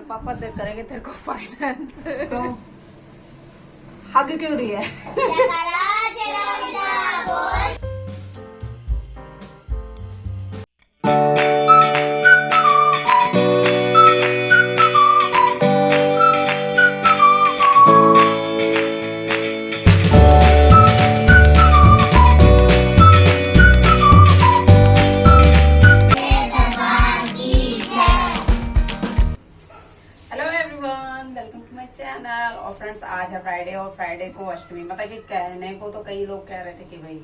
पापा करेंगे तेरे को फाइनेंस। तो हग क्यों रही है? Hello everyone, welcome to my channel. और फ्रेंड्स, आज है फ्राइडे और फ्राइडे को अष्टमी। मतलब कि कहने को तो कई लोग कह रहे थे कि भाई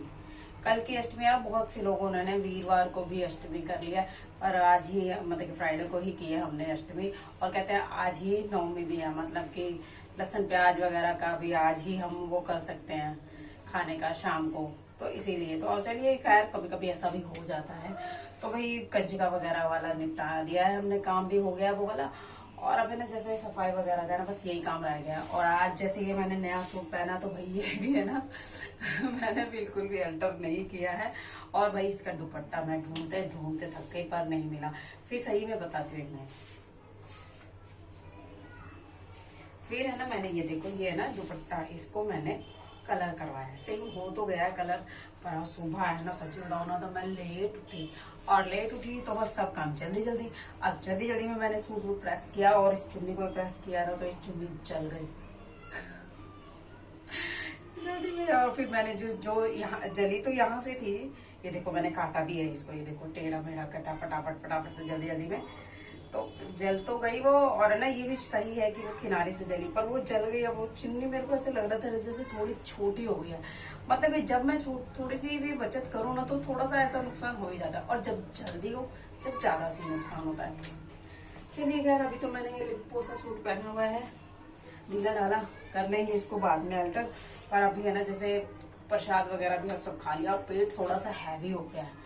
कल की अष्टमी है, बहुत से लोगों ने वीरवार को भी अष्टमी कर लिया, पर आज ही मतलब कि फ्राइडे को ही की है हमने अष्टमी। और कहते हैं आज ही नवमी भी है, मतलब कि लहसुन प्याज वगैरह का भी आज ही हम वो कर सकते हैं खाने का शाम को। तो इसीलिए तो और चलिए, खैर कभी कभी ऐसा भी हो जाता है। तो भाई कंजका वगैरह वाला निपटा दिया है हमने, काम भी हो गया वो वाला। और अभी ना जैसे सफाई वगैरह का ना बस यही काम रह गया। और आज जैसे ये मैंने नया सूट पहना, तो भाई ये भी है ना मैंने बिल्कुल भी अल्टर नहीं किया है। और भाई इसका दुपट्टा मैं ढूंढते ढूंढते थक गई, पर नहीं मिला। फिर सही में बताती हूँ एक मिनट। फिर है ना, मैंने ये देखो, ये है ना दुपट्टा, इसको मैंने कलर करवाया। सेम हो तो गया है कलर, पर सुबह है ना, सच्ची बताऊं ना, तो मैं लेट उठी। और लेट उठी तो बस सब काम जल्दी जल्दी। अब जल्दी जल्दी में मैंने सूट वूट प्रेस किया, और इस चुन्नी को प्रेस किया ना, तो इस चुन्नी जल गई जल्दी में। और फिर मैंने जो यहाँ जली तो यहाँ से थी, ये देखो मैंने काटा भी है इसको, ये देखो टेढ़ा मेढ़ा कटा फटाफट फटाफट से जल्दी जल्दी में। तो जल तो गई वो, और ना ये भी सही है कि वो किनारे से जली, पर वो जल गई। अब वो चुन्नी मेरे को ऐसे लग रहा था जैसे थोड़ी छोटी हो गई है। मतलब कि जब मैं थोड़ी सी भी बचत करूँ ना, तो थोड़ा सा ऐसा नुकसान हो ही जाता है। और जब जल्दी हो, जब ज्यादा सी नुकसान होता है। चलिए खैर, अभी तो मैंने ये लिप्पो सा सूट पहना हुआ है, ढीला ढाला कर लेंगे इसको बाद में अल्टर। पर अभी है ना, जैसे प्रसाद वगैरह भी हम सब खा लिया, और पेट थोड़ा सा हैवी हो गया है।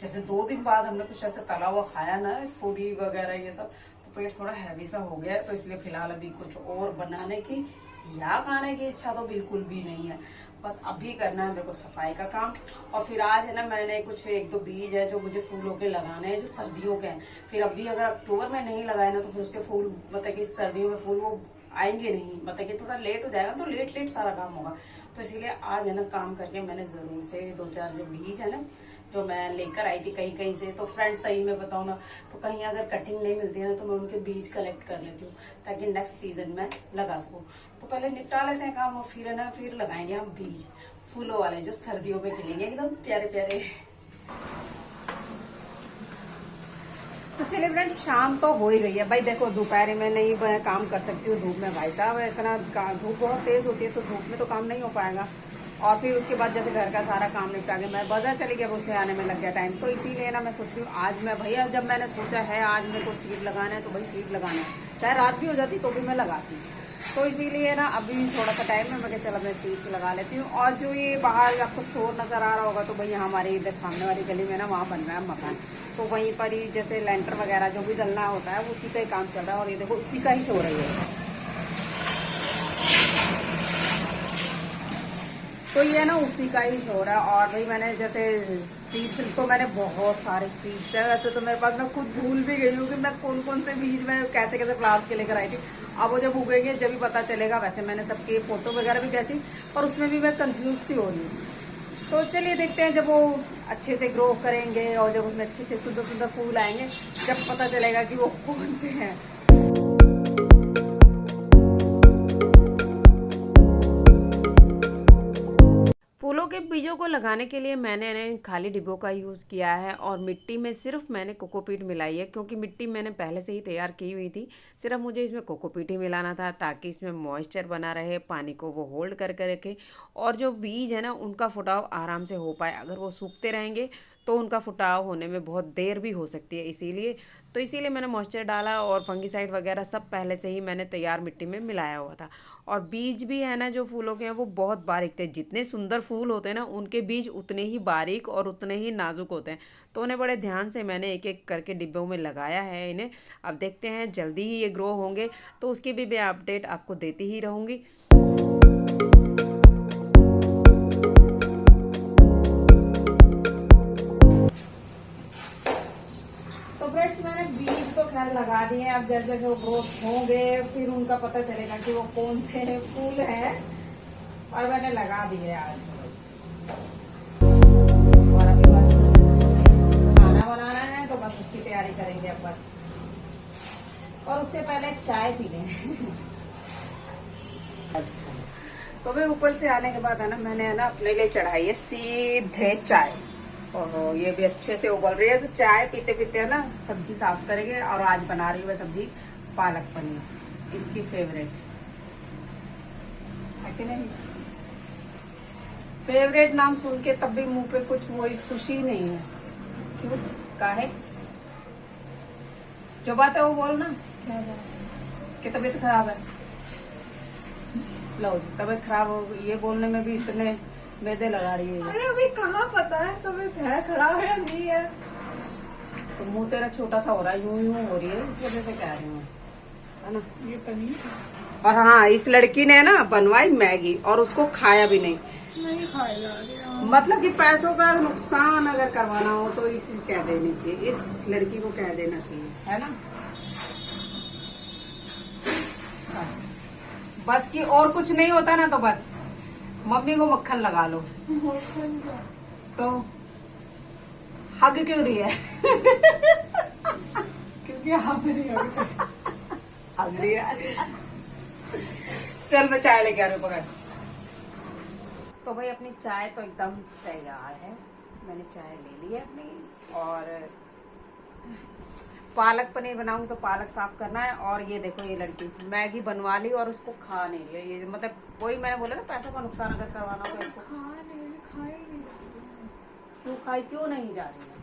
जैसे 2 दिन बाद हमने कुछ ऐसे तला हुआ खाया ना, पूरी वगैरह ये सब, तो पेट थोड़ा हैवी सा हो गया है। तो इसलिए फिलहाल अभी कुछ और बनाने की या खाने की इच्छा तो बिल्कुल भी नहीं है। बस अभी करना है मेरे को सफाई का काम। और फिर आज है ना, मैंने कुछ 1-2 बीज है जो मुझे फूलों के लगाने हैं, जो सर्दियों के हैं। फिर अभी अगर अक्टूबर में नहीं लगाए ना, तो फिर उसके फूल मतलब कि सर्दियों में फूल वो आएंगे नहीं, मतलब कि थोड़ा लेट हो जाएगा, तो लेट लेट सारा काम होगा। तो इसीलिए आज है ना, काम करके मैंने जरूर से 2-4 जो बीज है ना, जो मैं लेकर आई थी कहीं कहीं से। तो फ्रेंड्स, सही में बताऊँ ना, तो कहीं अगर कटिंग नहीं मिलती है ना, तो मैं उनके बीज कलेक्ट कर लेती हूँ, ताकि नेक्स्ट सीजन में लगा सकूँ। तो पहले निपटा लेते हैं काम, और फिर है ना, फिर लगाएंगे हम बीज फूलों वाले, जो सर्दियों में खिलेंगे एकदम प्यारे प्यारे। तो चलिए फ्रेंड्स, शाम तो हो ही गई है भाई। देखो दोपहर में नहीं काम कर सकती हूँ धूप में, भाई साहब इतना धूप बहुत तेज होती है, तो धूप में तो काम नहीं हो पाएगा। और फिर उसके बाद जैसे घर का सारा काम निपटा के मैं बाजार चली गया, उसे आने में लग गया टाइम। तो इसीलिए ना मैं सोच रही हूँ आज मैं, भैया जब मैंने सोचा है आज मेरे को सीट लगाना है, तो भाई सीट लगाना है, चाहे रात भी हो जाती तो भी मैं लगाती हूँ। तो इसीलिए ना अभी थोड़ा सा टाइम है, मैं चलो मैं सीट्स लगा लेती हूँ। और जो ये बाहर आपको शोर नजर आ रहा होगा, तो भैया हमारे इधर सामने वाली गली में ना, वहाँ बन रहा है मकान। तो वहीं पर ही जैसे लेंटर वगैरह जो भी डलना होता है, उसी का ही काम चल रहा है। और ये देखो उसी का ही शोर है ये। तो ये ना उसी का ही शोर है। और भाई मैंने जैसे सीड्स, तो मैंने बहुत सारे सीड्स है वैसे तो मेरे पास, मैं खुद भूल भी गई हूँ कि मैं कौन कौन से बीज में कैसे कैसे फ्लावर्स के लेकर आई थी। अब वो जब उगेंगे जब भी पता चलेगा। वैसे मैंने सबके फोटो वगैरह भी खींची, पर उसमें भी मैं कंफ्यूज सी हो रही हूँ। तो चलिए देखते हैं, जब वो अच्छे से ग्रो करेंगे और जब उसमें अच्छे अच्छे सुंदर सुंदर फूल आएंगे, जब पता चलेगा कि वो कौन से हैं। फूलों के बीजों को लगाने के लिए मैंने खाली डिब्बों का यूज़ किया है, और मिट्टी में सिर्फ मैंने कोकोपीट मिलाई है, क्योंकि मिट्टी मैंने पहले से ही तैयार की हुई थी। सिर्फ मुझे इसमें कोकोपीट ही मिलाना था, ताकि इसमें मॉइस्चर बना रहे, पानी को वो होल्ड करके रखे, और जो बीज है ना उनका फुटाव आराम से हो पाए। अगर वो सूखते रहेंगे तो उनका फुटाव होने में बहुत देर भी हो सकती है। इसीलिए मैंने मॉइस्चर डाला, और फंगीसाइड वगैरह सब पहले से ही मैंने तैयार मिट्टी में मिलाया हुआ था। और बीज भी है ना, जो फूलों के हैं वो बहुत बारीक थे। जितने सुंदर फूल होते हैं ना, उनके बीज उतने ही बारीक और उतने ही नाजुक होते हैं। तो उन्हें बड़े ध्यान से मैंने एक एक करके डिब्बों में लगाया है इन्हें। अब देखते हैं, जल्दी ही ये ग्रो होंगे, तो उसकी भी मैं अपडेट आपको देती ही रहूँगी। इधर लगा दिए। अब जैसे जैसे वो ग्रोथ होंगे फिर उनका पता चलेगा कि वो कौन से फूल है, और मैंने लगा दिए आज। और अभी बस खाना बनाना है तो बस उसकी तैयारी करेंगे अब बस, और उससे पहले चाय पी लें। अच्छा, तो मैं ऊपर से आने के बाद है ना, मैंने है ना अपने लिए चढ़ाई है सीधे चाय, और ये भी अच्छे से उबल रही है। तो चाय पीते पीते है ना सब्जी साफ करेंगे, और आज बना रही हूँ मैं सब्जी पालक पनीर, इसकी फेवरेट है कि नहीं। फेवरेट नाम सुन के तब भी मुंह पे कुछ वही खुशी नहीं है। क्यों, काहे? जो बात है वो बोल ना, कि तबीयत खराब है। लो जी, तबीयत खराब हो, ये बोलने में भी इतने मैदे लगा रही है। अरे अभी कहाँ पता है तबीयत है खराब है या नहीं है। तो मुंह तेरा छोटा सा हो रहा है, यूं यूं हो रही है, इस वजह से कह रही हूँ, है ना। ये पनीर और हाँ, इस लड़की ने ना बनवाई मैगी और उसको खाया भी नहीं। नहीं खाएगा। मतलब कि पैसों का नुकसान अगर करवाना हो तो इसे कह देनी चाहिए, इस लड़की को कह देना चाहिए, है ना। बस बस कि और कुछ नहीं होता ना, तो बस मम्मी को मक्खन लगा लो। तो हग क्यों रही है? क्योंकि आप नहीं हग रही है। चल मैं चाय लेके आ रही हूँ, पकड़। तो भाई अपनी चाय तो एकदम तैयार है, मैंने चाय ले ली है अपनी, और पालक पनीर बनाऊंगी तो पालक साफ करना है। और ये देखो, ये लड़की मैगी बनवा ली और उसको खा नहीं लिया। ये मतलब वही मैंने बोला ना, पैसों का नुकसान अगर करवाना हो तो इसको क्यों खाई, क्यों नहीं जा रही है।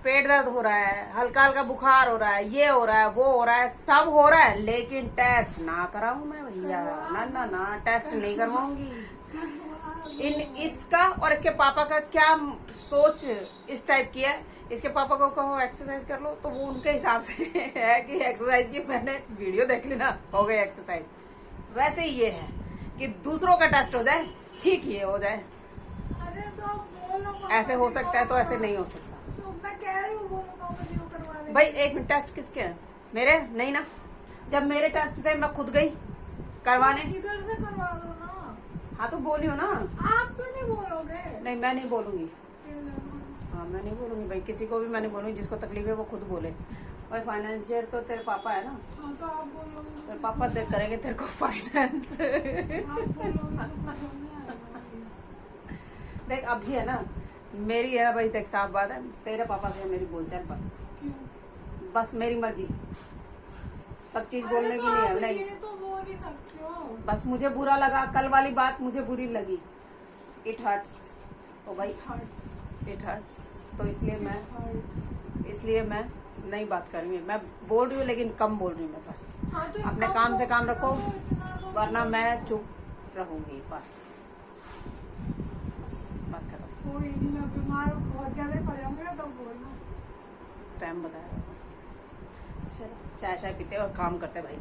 पेट दर्द हो रहा है, हल्का हल्का बुखार हो रहा है, ये हो रहा है, वो हो रहा है, सब हो रहा है, लेकिन टेस्ट ना कराऊं मैं भैया, ना ना ना, टेस्ट नहीं करवाऊंगी। इसका और इसके पापा का क्या सोच इस टाइप की है। इसके पापा को कहो एक्सरसाइज कर लो, तो वो उनके हिसाब से है कि एक्सरसाइज की मैंने वीडियो देख ली ना, हो गई एक्सरसाइज। वैसे ये है कि दूसरों का टेस्ट हो जाए, ठीक ये हो जाए। अरे तो बोलो, ऐसे हो सकता है तो ऐसे नहीं हो सकता। तो मैं कह रही हूँ बोलो करवा दे। भाई एक मिनट, टेस्ट किसके हैं? मेरे नहीं ना। जब मेरे टेस्ट थे मैं खुद गई करवाने। इधर से करवा दो ना। हाँ तो बोलियो ना। आप क्यों नहीं बोलोगे? नहीं, मैं नहीं बोलूंगी। हाँ, मैं नहीं बोलूंगी भाई, किसी को भी मैं नहीं बोलूंगी। जिसको तकलीफ है वो खुद बोले। भाई फाइनेंशियर तो तेरे पापा है ना, हाँ तो आप बोलोगे। तेरे पापा करेंगे तेरे को फाइनेंस। आप बोलोगे तो देख अभी है ना, मेरी है ना भाई, देख साफ बात है, तेरे पापा से है मेरी बोलचाल पर, क्यों? बस मेरी मर्जी। सब चीज अरे बोलने तो की नहीं आप है, नहीं। ये तो बोल ही सकते हो। बस मुझे बुरा लगा, कल वाली बात मुझे बुरी लगी, इट हर्ट्स। तो भाई इट हर्ट्स, तो इसलिए मैं नहीं बात कर रही हूँ। मैं बोल रही हूँ लेकिन कम बोल रही हूँ मैं, बस हाँ तो अपने कम काम से काम बोलो रखो, तो इतना तो वरना मैं चुप रहूंगी। बस बात करो। कोई नहीं, मैं बीमार बहुत ज्यादा पड़ जाऊंगी ना तब बोलना। टाइम बताया। चलो चाय चाय पीते और काम करते भाई।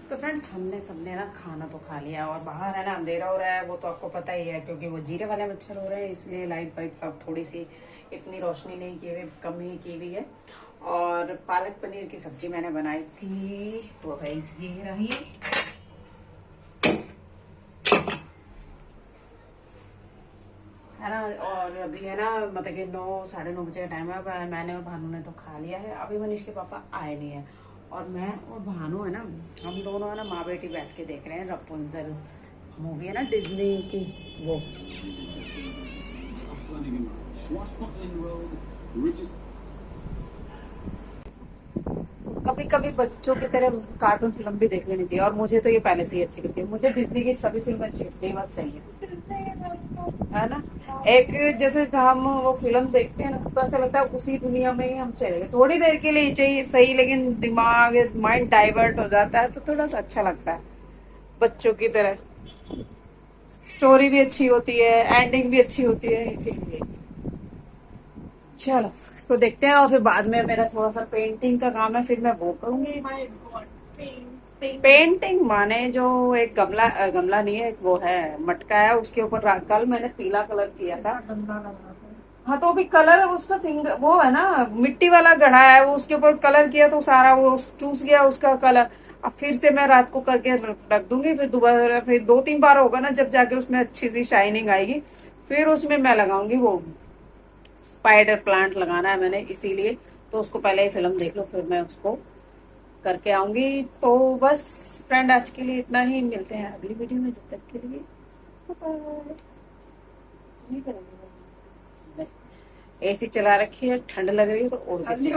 तो फ्रेंड्स, हमने सबने ना खाना तो खा लिया, और बाहर है ना अंधेरा हो रहा है, वो तो आपको पता ही है, क्योंकि वो जीरे वाले मच्छर हो रहे हैं, इसलिए लाइट वाइट सब थोड़ी सी इतनी रोशनी नहीं की हुई, कम ही की हुई है। और पालक पनीर की सब्जी मैंने बनाई थी, तो भाई ये रही। है ना, और अभी है ना, मतलब कि 9 साढ़े 9 बजे का टाइम है। मैंने और भानु ने तो खा लिया है, अभी मनीष के पापा आए नहीं है, और मैं और भानु है ना, हम दोनों है ना माँ बेटी बैठ के देख रहे हैं रपुंजल मूवी, है ना डिज्नी की वो। कभी कभी बच्चों की तरह कार्टून फिल्म भी देख लेनी चाहिए, और मुझे तो ये पहले से ही अच्छी लगती है। मुझे डिज्नी की सभी फिल्में अच्छी लगती है, बात सही है ना। एक जैसे हम वो फिल्म देखते हैं ना, तो ऐसा लगता है उसी दुनिया में ही हम चले गए। थोड़ी देर के लिए चाहिए सही, लेकिन दिमाग माइंड डाइवर्ट हो जाता है, तो थोड़ा सा अच्छा लगता है। बच्चों की तरह स्टोरी भी अच्छी होती है, एंडिंग भी अच्छी होती है, इसीलिए। चलो इसको देखते हैं, और फिर बाद में मेरा थोड़ा सा पेंटिंग का काम है, फिर मैं वो करूंगी। My God, pen. पेंटिंग माने जो एक गमला गमला नहीं है, एक वो है मटका है, उसके ऊपर कल मैंने पीला कलर किया था। हाँ तो अभी कलर उसका वो है ना, मिट्टी वाला गढ़ा है, वो उसके ऊपर कलर किया तो सारा वो चूस गया उसका कलर। अब फिर से मैं रात को करके रख दूंगी, फिर दोबारा फिर 2-3 बार होगा ना, जब जाके उसमें अच्छी सी शाइनिंग आएगी, फिर उसमें मैं लगाऊंगी वो स्पाइडर प्लांट लगाना है मैंने इसीलिए। तो उसको पहले ही फिल्म देख लो, फिर मैं उसको करके आऊंगी। तो बस फ्रेंड आज के लिए इतना ही, मिलते हैं अगली वीडियो में, जब तक के लिए बाय। नहीं करेंगे, एसी चला रखी है, ठंड लग रही है तो और भी